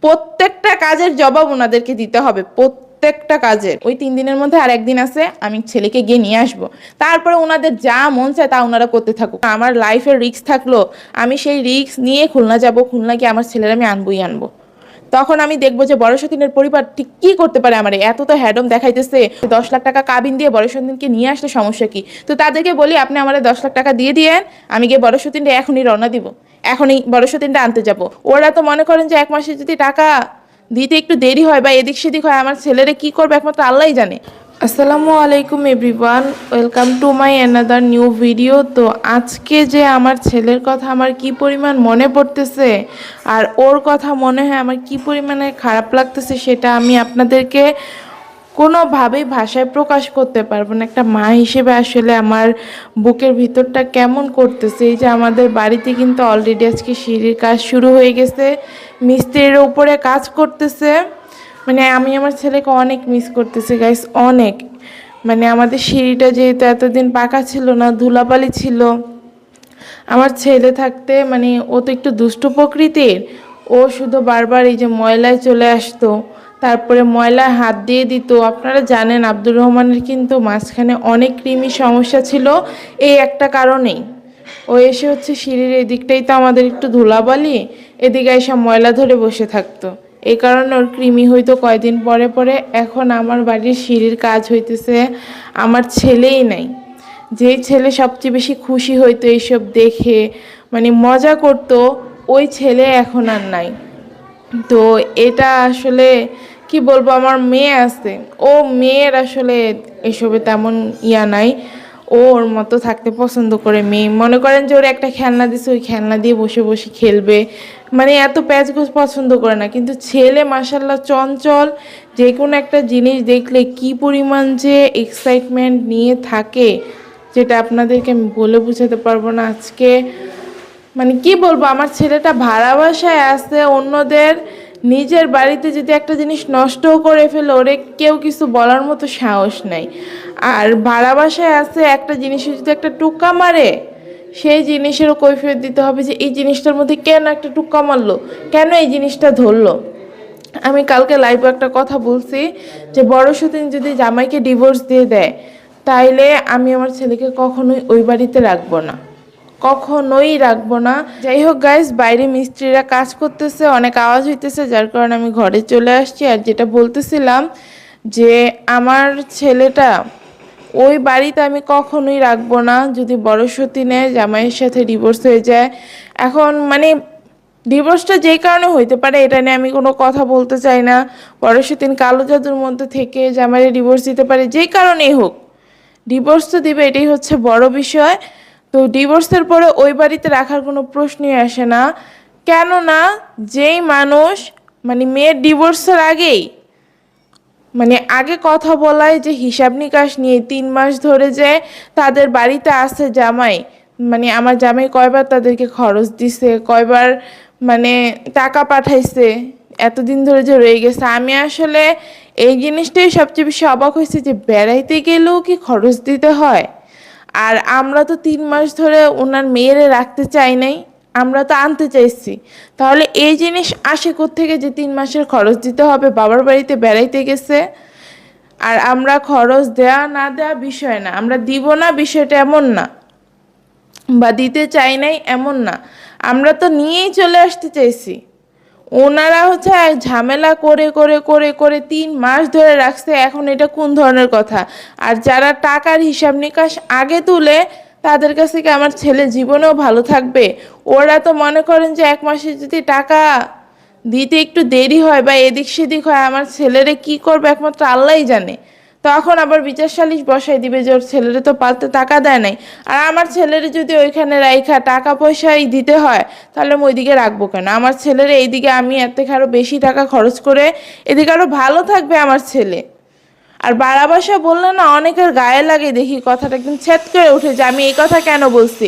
প্রত্যেকটা কাজের জবাব ওনাদেরকে দিতে হবে, প্রত্যেকটা কাজের। ওই 3 দিনের মধ্যে আর একদিন আছে, আমি ছেলেকে গিয়ে নিয়ে আসবো। তারপরে ওনাদের যা মন চায় তা ওনারা করতে থাকুক। আমার লাইফের রিস্ক থাকলো, আমি সেই রিস্ক নিয়ে খুলনা যাব, খুলনা গিয়ে আমার ছেলের আমি আনবই আনবো। তখন আমি দেখবো যে বড় সতীনের পরিবার ঠিক কি করতে পারে। আমার এত তো হ্যাডম দেখাইতেছে, 10 লাখ টাকা কাবিন দিয়ে বড় সতীনকে নিয়ে আসলে সমস্যা কি? তো তাদেরকে বলি আপনি আমার 10 লাখ টাকা দিয়ে দিয়েন, আমি গিয়ে বড় সতীনটা এখনই রওনা দিব, এখনই বড় সতীনটা আনতে যাব। ওরা তো মনে করেন যে 1 মাসে যদি টাকা দিতে একটু দেরি হয় বা এদিক সেদিক হয়, আমার ছেলেরা কি করবে একমাত্র আল্লাহই জানে। আসসালামু আলাইকুম everyone, welcome to my another new video. তো আজকে যে আমার ছেলের কথা আমার কি পরিমাণ মনে পড়তেছে আর ওর কথা মনে হয় আমার কি পরিমাণে খারাপ লাগতেছে, সেটা আমি আপনাদেরকে কোনোভাবেই ভাষায় প্রকাশ করতে পারবো না। একটা মা হিসেবে আসলে আমার বুকের ভিতরটা কেমন করতেছে। এই যে আমাদের বাড়িতে কিন্তু অলরেডি আজকে সিঁড়ির কাজ শুরু হয়ে গেছে, মিস্ত্রির উপরে কাজ করতেছে। মানে আমি আমার ছেলেকে অনেক মিস করতেছি গাইস, অনেক। মানে আমাদের সিঁড়িটা যেহেতু এতদিন পাকা ছিল না, ধুলাবালি ছিল, আমার ছেলে থাকতে মানে ও তো একটু দুষ্ট প্রকৃতির, ও শুধু বারবার এই যে ময়লায় চলে আসতো, তারপরে ময়লায় হাত দিয়ে দিত। আপনারা জানেন আব্দুর রহমানের কিন্তু মাঝখানে অনেক কৃমি সমস্যা ছিল এই একটা কারণেই। ও এসে হচ্ছে সিঁড়ির এই দিকটাই তো আমাদের একটু ধুলাবালি, এদিকে এসে ময়লা ধরে বসে থাকতো, এই কারণে ওর কৃমি হইতো কয়দিন পরে পরে। এখন আমার বাড়ির সিঁড়ির কাজ হইতেছে, আমার ছেলেই নাই। যেই ছেলে সবচেয়ে বেশি খুশি হইতো এইসব দেখে, মানে মজা করতো, ওই ছেলে এখন আর নাই। তো এটা আসলে কি বলবো, আমার মেয়ে আছে, ও মেয়ের আসলে এসবে তেমন ইয়া নাই। ওর মতো থাকতে পছন্দ করে। মেয়ে মনে করেন যে ওর একটা খেলনা দিছে, ওই খেলনা দিয়ে বসে বসে খেলবে, মানে এত প্যাচগোছ পছন্দ করে না। কিন্তু ছেলে মাশাল্লাহ চঞ্চল, যে কোনো একটা জিনিস দেখলে কি পরিমাণ যে এক্সাইটমেন্ট নিয়ে থাকে, যেটা আপনাদেরকে আমি বলে বোঝাতে পারবো না। আজকে মানে কি বলবো, আমার ছেলেটা ভাড়া বাসায় আছে, অন্যদের নিজের বাড়িতে যদি একটা জিনিস নষ্টও করে ফেলে ওরে কেউ কিছু বলার মতো সাহস নাই। আর ভাড়া বাসায় আছে, একটা জিনিসে যদি একটা টুকা মারে, সেই জিনিসেরও কৈফিয়ত দিতে হবে যে এই জিনিসটার মধ্যে কেন একটা টুকা মারলো, কেন এই জিনিসটা ধরলো। আমি কালকে লাইভে একটা কথা বলছি যে বড় সতীন যদি জামাইকে ডিভোর্স দিয়ে দেয়, তাইলে আমি আমার ছেলেকে কখনোই ওই বাড়িতে রাখবো না, কখনোই রাখবো না। যাই হোক গাইস, বাইরে মিস্ত্রিরা কাজ করতেছে, অনেক আওয়াজ হইতেছে, যার কারণে আমি ঘরে চলে আসছি। আর যেটা বলতেছিলাম যে আমার ছেলেটা ওই বাড়িতে আমি কখনোই রাখবো না যদি বড় সতীনের জামাইয়ের সাথে ডিভোর্স হয়ে যায়। এখন মানে ডিভোর্সটা যেই কারণে হইতে পারে এটা নিয়ে আমি কোনো কথা বলতে চাই না। বড় সতীন কালো জাদুর মধ্যে থেকে জামাইয়ের ডিভোর্স দিতে পারে, যেই কারণেই হোক ডিভোর্স তো দিবে, এটাই হচ্ছে বড় বিষয়। তো ডিভোর্সের পরে ওই বাড়িতে রাখার কোনো প্রশ্নই আসে না। কেননা যেই মানুষ মানে মেয়ের ডিভোর্সের আগেই মানে আগে কথা বলায় যে হিসাব নিকাশ নিয়ে 3 মাস ধরে যে তাদের বাড়িতে আসে জামাই, মানে আমার জামাই কয়বার তাদেরকে খরচ দিছে, কয়বার মানে টাকা পাঠাইছে, এতদিন ধরে যে রয়ে গেছে। আমি আসলে এই জিনিসটাই সবচেয়ে বেশি অবাক হয়েছে যে বেড়াইতে গেলেও কি খরচ দিতে হয়। আর আমরা তো 3 মাস ধরে ওনার মেয়েরে রাখতে চাই নাই, আমরা তো আনতে চাইছি। তাহলে এই জিনিস আসে কোত্থেকে যে 3 মাসের খরচ দিতে হবে? বাবার বাড়িতে বেড়াইতে গেছে। আর আমরা খরচ দেয়া না দেয়া বিষয় না, আমরা দিব না বিষয়টা এমন না, বা দিতে চাই নাই এমন না, আমরা তো নিয়েই চলে আসতে চাইছি। ওনারা হচ্ছে এক ঝামেলা করে করে করে করে 3 মাস ধরে রাখছে, এখন এটা কোন ধরনের কথা? আর যারা টাকার হিসাব নিকাশ আগে তুলে তাদের কাছে কি আমার ছেলে জীবনেও ভালো থাকবে? ওরা তো মনে করেন যে 1 মাসে যদি টাকা দিতে একটু দেরি হয় বা এদিক সেদিক হয়, আমার ছেলেরে কি করবে একমাত্র আল্লাহই জানে। তখন আবার বিচার সালিশ বসাই দিবে যে ওর ছেলেরে তো পালতে টাকা দেয় নাই। আর আমার ছেলের যদি ওইখানে রাইখা টাকা পয়সাই দিতে হয়, তাহলে আমি ওইদিকে রাখবো কেন? আমার ছেলের এইদিকে আমি এর থেকে আরো বেশি টাকা খরচ করে এদিকে আরো ভালো থাকবে আমার ছেলে। আর বাড়া বাসা বললে না অনেকের গায়ে লাগে, দেখি কথাটা একদম ছেদ করে উঠে যে আমি এই কথা কেন বলছি।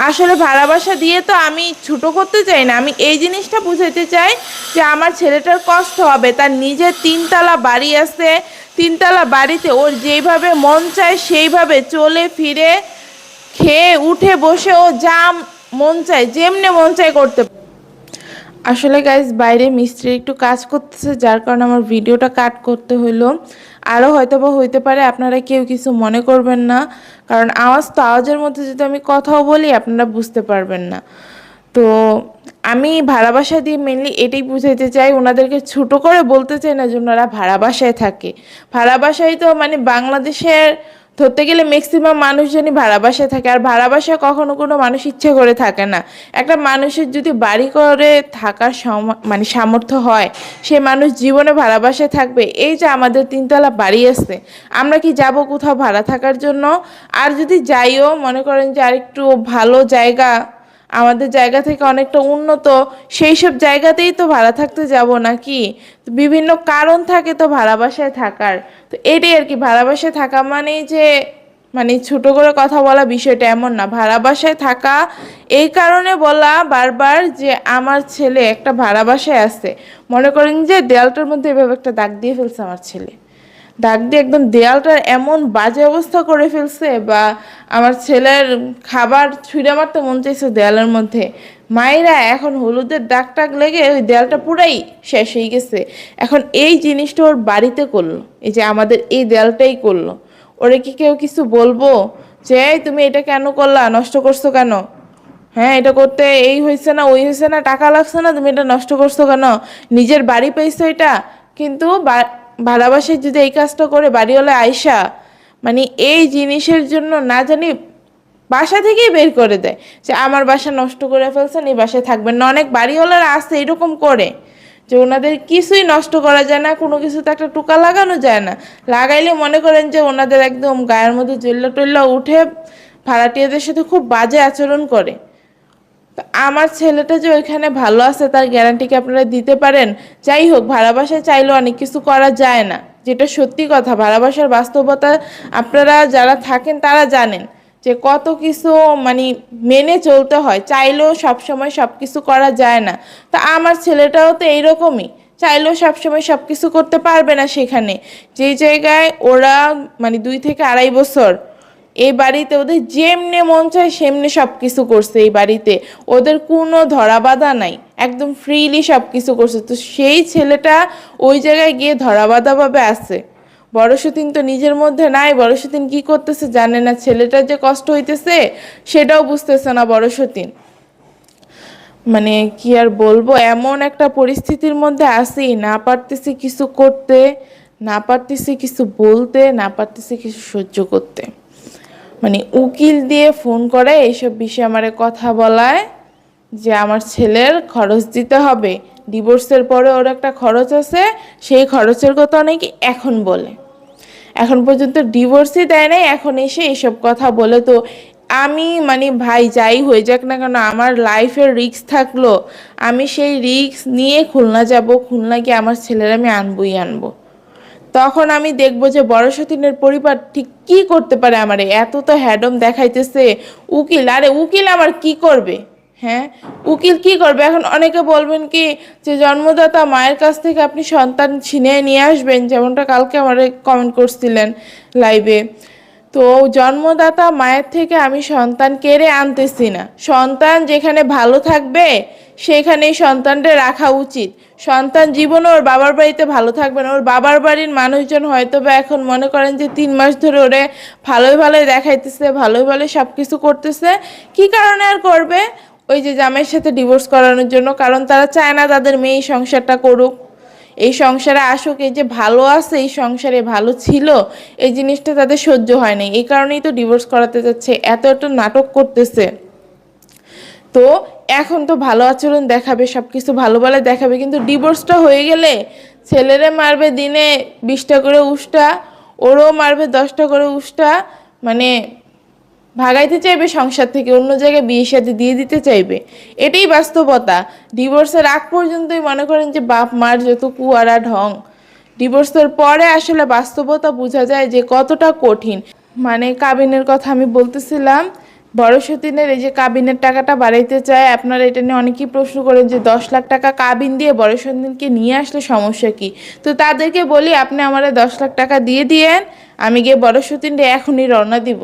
আসলে ভাড়া বাসা দিয়ে তো আমি ছোট করতে চাই না, আমি এই জিনিসটা বুঝাইতে চাই যে আমার ছেলেটার কষ্ট হবে। তার নিজের 3 তলা বাড়ি আছে, 3 তলা বাড়িতে ওর যেইভাবে মন চায় সেইভাবে চলে ফিরে খেয়ে উঠে বসে ও যা মন চায় যেমনে মন চায় করতে। আসলে গাইজ বাইরে মিস্ত্রি একটু কাজ করতেছে, যার কারণে আমার ভিডিওটা কাট করতে হইলো। আরও হয়তো বা হইতে পারে, আপনারা কেউ কিছু মনে করবেন না, কারণ আওয়াজের মধ্যে যদি আমি কথাও বলি আপনারা বুঝতে পারবেন না। তো আমি ভাড়া বাসা দিয়ে মেনলি এটাই বুঝাইতে চাই, ওনাদেরকে ছোট করে বলতে চাই না যে ওনারা ভাড়া বাসায় থাকে। ভাড়া বাসায় তো মানে বাংলাদেশের ধরতে গেলে ম্যাক্সিমাম মানুষজনই ভাড়া বাসায় থাকে, আর ভাড়া বাসায় কখনো কোনো মানুষ ইচ্ছে করে থাকে না। একটা মানুষের যদি বাড়ি করে থাকার মানে সামর্থ্য হয়, সে মানুষ জীবনে ভাড়া বাসায় থাকবে। এই যে আমাদের 3 তলা বাড়ি আছে, আমরা কি যাব কোথাও ভাড়া থাকার জন্য? আর যদি যাইও, মনে করেন যে আরেকটু ভালো জায়গা, আমাদের জায়গা থেকে অনেকটা উন্নত, সেই সব জায়গাতেই তো ভাড়া থাকতে যাব নাকি? বিভিন্ন কারণ থাকে তো ভাড়া বাসায় থাকার। তো এটাই আর কি, ভাড়া বাসায় থাকা মানেই যে মানে ছোট করে কথা বলা বিষয়টা এমন না। ভাড়া বাসায় থাকা এই কারণে বলা বারবার যে আমার ছেলে একটা ভাড়া বাসায় আছে, মনে করেন যে দেয়ালটার মধ্যে এভাবে একটা দাগ দিয়ে ফেলছে আমার ছেলে, দাগ দিয়ে একদম দেয়ালটার এমন বাজে অবস্থা করে ফেলছে, বা আমার ছেলের খাবার ছুঁড়ে মারতে মন চাইছে দেয়ালের মধ্যে, মায়েরা এখন হলুদের দাগ টাগ লেগে ওই দেয়ালটা পুরাই শেষ হয়ে গেছে। এখন এই জিনিসটা ওর বাড়িতে করলো, এই যে আমাদের এই দেয়ালটাই করলো। ওরে কি কেউ কিছু বলবো যে এই তুমি এটা কেন করলা, নষ্ট করছো কেন? হ্যাঁ, এটা করতে এই হয়েছে না ওই হয়েছে না, টাকা লাগছে না, তুমি এটা নষ্ট করছো কেন? নিজের বাড়ি পাইছো এটা। কিন্তু ভাড়া বাসায় যদি এই কাজটা করে বাড়িওয়ালা আয়সা, মানে এই জিনিসের জন্য না জানি বাসা থেকেই বের করে দেয় যে আমার বাসা নষ্ট করে ফেলছেন, এই বাসায় থাকবেন না। অনেক বাড়িওয়ালারা আছে এরকম করে যে ওনাদের কিছুই নষ্ট করা যায় না, কোনো কিছুতে একটা টোকা লাগানো যায় না, লাগাইলে মনে করেন যে ওনাদের একদম গায়ের মধ্যে জল্লা টল্লা উঠে ভাড়াটিয়াদের সাথে খুব বাজে আচরণ করে। তো আমার ছেলেটা যে ওইখানে ভালো আছে তার গ্যারান্টি কি আপনারা দিতে পারেন? যাই হোক, ভাড়া বাসায় চাইলেও অনেক কিছু করা যায় না, যেটা সত্যি কথা। ভাড়া বাসার বাস্তবতা আপনারা যারা থাকেন তারা জানেন যে কত কিছু মানে মেনে চলতে হয়, চাইলেও সবসময় সব কিছু করা যায় না। তা আমার ছেলেটাও তো এইরকমই, চাইলেও সবসময় সব কিছু করতে পারবে না। সেখানে যেই জায়গায় ওরা মানে 2 থেকে আড়াই বছর এই বাড়িতে ওদের যেমনে মন চায় সেমনি সব কিছু করছে, এই বাড়িতে ওদের কোনো ধরা বাঁধা নাই, একদম ফ্রিলি সব কিছু করছে। তো সেই ছেলেটা ওই জায়গায় গিয়ে ধরা বাঁধা ভাবে আছে। বড় সতীন তো নিজের মধ্যে নাই, বড় সতীন কি করতেছে জানে না, ছেলেটার যে কষ্ট হইতেছে সেটাও বুঝতেছে না বড় সতীন। মানে কি আর বলবো, এমন একটা পরিস্থিতির মধ্যে আছি, না পারতেছি কিছু করতে, না পারতেছি কিছু বলতে, না পারতেছি কিছু সহ্য করতে। মানে উকিল দিয়ে ফোন করে এইসব বিষয়ে আমারে কথা বলায় যে আমার ছেলের খরচ দিতে হবে, ডিভোর্সের পরে ওর একটা খরচ আছে, সেই খরচের কথা নাকি এখন বলে। এখন পর্যন্ত ডিভোর্সই দেয় নাই, এখন এসে এইসব কথা বলে। তো আমি মানে ভাই যাই হয়ে যাক না কেন, আমার লাইফের রিস্ক থাকলো, আমি সেই রিস্ক নিয়ে খুলনা যাব, খুলনা গিয়ে আমার ছেলের আমি আনবই আনবো। তখন আমি দেখবো যে বড় সতীনের পরিবার ঠিক কি করতে পারে আমারে। এত তো হ্যাডম দেখাইতেছে উকিল, আরে উকিল আমার কি করবে? হ্যাঁ, উকিল কি করবে? এখন অনেকে বলবেন কি যে জন্মদাতা মায়ের কাছ থেকে আপনি সন্তান ছিনিয়ে নিয়ে আসবেন, যেমনটা কালকে আমারে কমেন্ট করছিলেন লাইভে। তো জন্মদাতা মায়ের থেকে আমি সন্তান কেড়ে আনতেছি না, সন্তান যেখানে ভালো থাকবে সেখানেই সন্তানটা রাখা উচিত। সন্তান জীবনে ওর বাবার বাড়িতে ভালো থাকবে না, ওর বাবার বাড়ির মানুষজন হয়তো বা এখন মনে করেন যে 3 মাস ধরে ওরে ভালোই ভালোই দেখাইতেছে, ভালোই ভালোই সব কিছু করতেছে। কি কারণে আর করবে? ওই যে জামাইয়ের সাথে ডিভোর্স করানোর জন্য, কারণ তারা চায় না তাদের মেয়ে এই সংসারটা করুক, এই সংসারে আসুক, এই যে ভালো আছে এই সংসারে ভালো ছিল এই জিনিসটা তাদের সহ্য হয় নাই, এই কারণেই তো ডিভোর্স করাতে যাচ্ছে, এত এত নাটক করতেছে। তো এখন তো ভালো আচরণ দেখাবে, সব কিছু ভালো ভালো দেখাবে, কিন্তু ডিভোর্সটা হয়ে গেলে ছেলেরে মারবে দিনে 20টা করে উষ্টা, ওরও মারবে 10টা করে উষ্টা, মানে ভাগাইতে চাইবে সংসার থেকে, অন্য জায়গায় বিয়ে শাদী দিয়ে দিতে চাইবে। এটাই বাস্তবতা। ডিভোর্সের আগ পর্যন্তই মনে করেন যে বাপ মার যত কুয়ারা ঢং, ডিভোর্সের পরে আসলে বাস্তবতা বোঝা যায় যে কতটা কঠিন। মানে কাবিনের কথা আমি বলতেছিলাম, বড় সতীনের এই যে কাবিনের টাকাটা বাড়াইতে চায়, আপনারা এটা নিয়ে অনেকেই প্রশ্ন করেন যে 10 লাখ টাকা কাবিন দিয়ে বড় সতীনকে নিয়ে আসলে সমস্যা কি? তো তাদেরকে বলি আপনি আমারে 10 লাখ টাকা দিয়ে দিয়েন, আমি গিয়ে বড় সতীনরে এখনই রওনা দিব,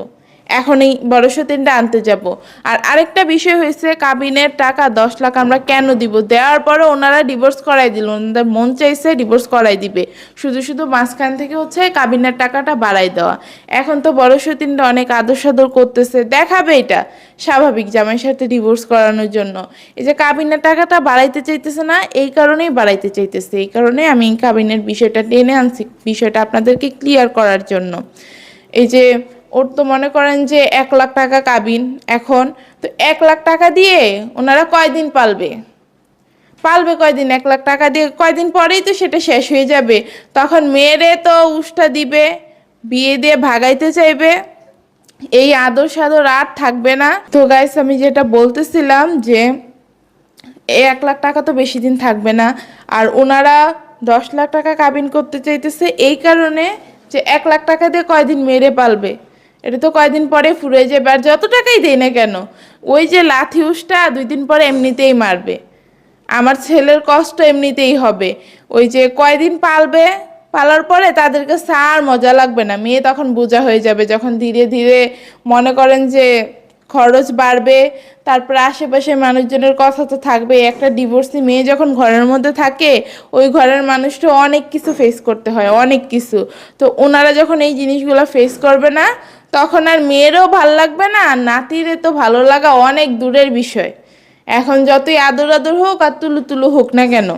এখন এই বড় সতীনটা আনতে যাব। আর আরেকটা বিষয় হয়েছে, কাবিনের টাকা 10 লাখ আমরা কেন দিব? দেওয়ার পরে ওনারা ডিভোর্স করাই দিল, ওনাদের মন চাইছে ডিভোর্স করাই দিবে, শুধু শুধু মাঝখান থেকে হচ্ছে কাবিনের টাকাটা বাড়াই দেওয়া। এখন তো বড় সতীনটা অনেক আদর সাদর করতেছে, দেখাবে এটা স্বাভাবিক জামাইয়ের সাথে ডিভোর্স করানোর জন্য। এই যে কাবিনের টাকাটা বাড়াইতে চাইতেছে না, এই কারণেই বাড়াইতে চাইতেছে, এই কারণে আমি কাবিনের বিষয়টা টেনে আনছি, বিষয়টা আপনাদেরকে ক্লিয়ার করার জন্য। এই যে ওর তো মনে করেন যে 1 লাখ টাকা কাবিন, এখন তো 1 লাখ টাকা দিয়ে ওনারা কয়দিন পালবে? পালবে কয়দিন? 1 লাখ টাকা দিয়ে কয়দিন পরেই তো সেটা শেষ হয়ে যাবে। তখন মেয়েরে তো উষ্টা দিবে, বিয়ে দিয়ে ভাগাইতে চাইবে, এই আদর সাদর আর থাকবে না। তো গাইস, আমি যেটা বলতেছিলাম যে এই 1 লাখ টাকা তো বেশি দিন থাকবে না, আর ওনারা 10 লাখ টাকা কাবিন করতে চাইতেছে এই কারণে যে 1 লাখ টাকা দিয়ে কয়দিন মেরে পালবে, এটা তো কয়দিন পরে ফুরে যাবে। আর যত টাকাই দেয় না কেন, ওই যে লাথি উষ্টা 2 দিন পরে এমনিতেই মারবে, আমার ছেলের কষ্ট এমনিতেই হবে। ওই যে কয়দিন পালবে, পালার পরে তাদের কাছে আর মজা লাগবে না, মেয়ে তখন বোঝা হয়ে যাবে, যখন ধীরে ধীরে মনে করেন যে খরচ বাড়বে, তারপরে আশেপাশে মানুষজনের কথা তো থাকবে। একটা ডিভোর্সি মেয়ে যখন ঘরের মধ্যে থাকে, ওই ঘরের মানুষটা অনেক কিছু ফেস করতে হয়, অনেক কিছু। তো ওনারা যখন এই জিনিসগুলো ফেস করবে না, তখন আর মেয়েরও ভাল লাগবে না, আর নাতিরে তো ভালো লাগা অনেক দূরের বিষয়। এখন যতই আদর আদর হোক আর তুলু তুলু হোক না কেন,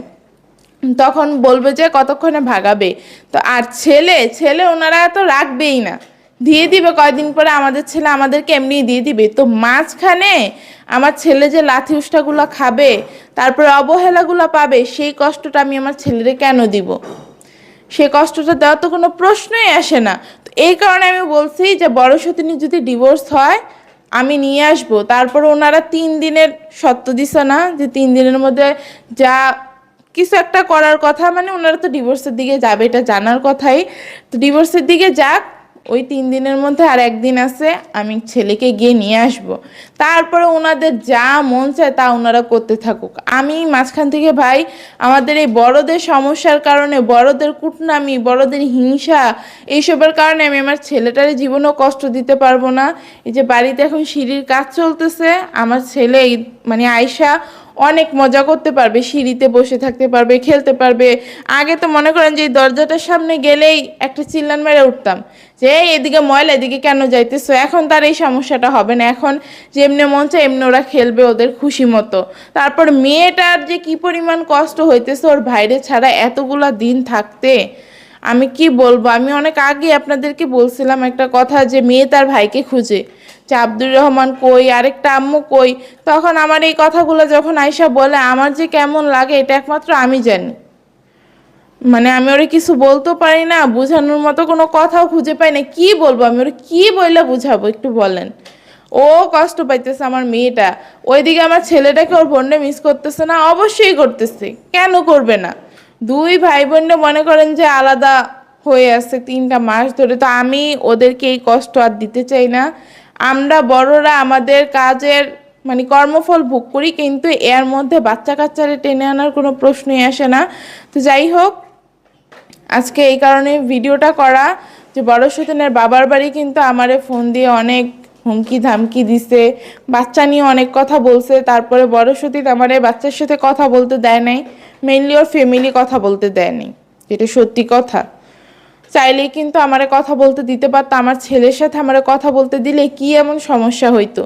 তখন বলবে যে কতক্ষণে ভাগাবে। তো আর ছেলে ছেলে ওনারা তো রাখবেই না, দিয়ে দিবে কয়দিন পরে, আমাদের ছেলে আমাদেরকে এমনি দিয়ে দিবে। তো মাঝখানে আমার ছেলে যে লাথি উষ্টাগুলো খাবে, তারপরে অবহেলাগুলো পাবে, সেই কষ্টটা আমি আমার ছেলেরে কেন দিব? সে কষ্টটা দেওয়ার তো কোনো প্রশ্নই আসে না। তো এই কারণে আমি বলছি যে বড় সতিনী যদি ডিভোর্স হয় আমি নিয়ে আসবো। তারপর ওনারা 3 দিনের সত্য দিছে না, যে 3 দিনের মধ্যে যা কিছু একটা করার কথা, মানে ওনারা তো ডিভোর্সের দিকে যাবে এটা জানার কথাই। তো ডিভোর্সের দিকে যাক, ওই 3 দিনের মধ্যে আর 1 দিন আছে, আমি ছেলেকে গিয়ে নিয়ে আসব। তারপরে ওনাদের যা মন চায় তা ওনারা করতে থাকুক, আমি মাঝখান থেকে ভাই আমাদের এই বড়দের সমস্যার কারণে, বড়দের কুটনামি, বড়দের হিংসা, এইসবের কারণে আমি আমার ছেলেটার জীবনেও কষ্ট দিতে পারবো না। এই যে বাড়িতে এখন সিঁড়ির কাজ চলতেছে, আমার ছেলে মানে আয়শা অনেক মজা করতে পারবে, সিঁড়িতে বসে থাকতে পারবে, খেলতে পারবে। আগে তো মনে করেন যে এই দরজাটার সামনে গেলেই একটা চিল্লান মেরে উঠতাম যে এদিকে ময়লা, এদিকে কেন যাইতেছো। এখন তার এই সমস্যাটা হবে না, এখন যেমনি মন চায় এমনি ওরা খেলবে ওদের খুশি মতো। তারপর মেয়েটার যে কি পরিমাণ কষ্ট হইতেছে ওর ভাইরে ছাড়া এতগুলা দিন থাকতে, আমি কি বলবো। আমি অনেক আগে আপনাদেরকে বলছিলাম একটা কথা, যে মেয়ে তার ভাইকে খুঁজে, যে আব্দুর রহমান কই, আরেকটা আম্মু কই। তখন আমার এই কথাগুলো যখন আয়শা বলে, আমার যে কেমন লাগে এটা একমাত্র আমি জানি। মানে আমি ওরে কিছু বলতেও পারি না, বোঝানোর মতো কোনো কথাও খুঁজে পাই না, কি বলবো আমি ওরে, কি বললে বুঝাবো একটু বলেন। ও কষ্ট পাইতেছে আমার মেয়েটা, ওইদিকে আমার ছেলেটাকে ওর বোনটা মিস করতেছে না? অবশ্যই করতেছে, কেন করবে না। 2 ভাই বোনটা মনে করেন যে আলাদা হয়ে আছে 3টা মাস ধরে। তো আমি ওদেরকে এই কষ্ট আর দিতে চাই না। আমরা বড়রা আমাদের কাজের মানে কর্মফল ভোগ করি, কিন্তু এর মধ্যে বাচ্চা কাচ্চারে টেনে আনার কোনো প্রশ্নই আসে না। তো যাই হোক, আজকে এই কারণে ভিডিওটা করা, যে বড় সতীনের বাবার বাড়ি কিন্তু আমারে ফোন দিয়ে অনেক হুমকি ধামকি দিছে, বাচ্চা নিয়ে অনেক কথা বলছে। তারপরে বড় সতীন আমার এই বাচ্চার সাথে কথা বলতে দেয় নাই, মেইনলি ওর ফ্যামিলি কথা বলতে দেয় নাই, যেটা সত্যি কথা। চাইলেই কিন্তু আমারে কথা বলতে দিতে পারতো, আমার ছেলের সাথে আমারে কথা বলতে দিলে কি এমন সমস্যা হইতো?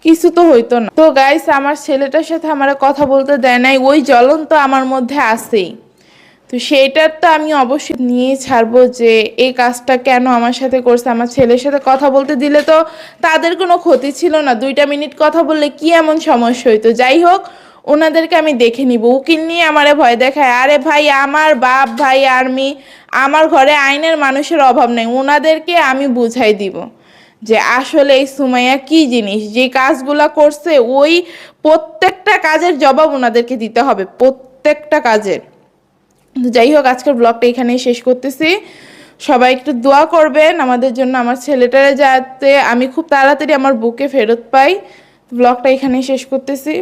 কিছু তো হইতো না। তো গাইস, আমার ছেলেটার সাথে আমারে কথা বলতে দেয় নাই, ওই জ্বলন তো আমার মধ্যে আছেই। তো সেইটার তো আমি অবশ্যই নিয়ে ছাড়বো যে এই কাজটা কেন আমার সাথে করছে। আমার ছেলের সাথে কথা বলতে দিলে তো তাদের কোনো ক্ষতি ছিল না, 2টা মিনিট কথা বললে কি এমন সমস্যা হইতো। যাই হোক, ওনাদেরকে আমি দেখে নিব। উকিল নিয়ে আমারে ভয় দেখায়, আরে ভাই আমার বাপ ভাই আর্মি, আমার ঘরে আইনের মানুষের অভাব নেই, ওনাদেরকে আমি বুঝাই দিব যে আসলে এই সুমাইয়া কি জিনিস, যে কাজগুলা করছে ওই প্রত্যেকটা কাজের জবাব ওনাদেরকে দিতে হবে, প্রত্যেকটা কাজের। যাই হোক, আজকের ব্লগটা এখানেই শেষ করতেছি। সবাই একটু দোয়া করবেন আমাদের জন্য, আমার ছেলেটারে যাতে আমি খুব তাড়াতাড়ি আমার বুকে ফেরত পাই। ব্লগটা এখানেই শেষ করতেছি।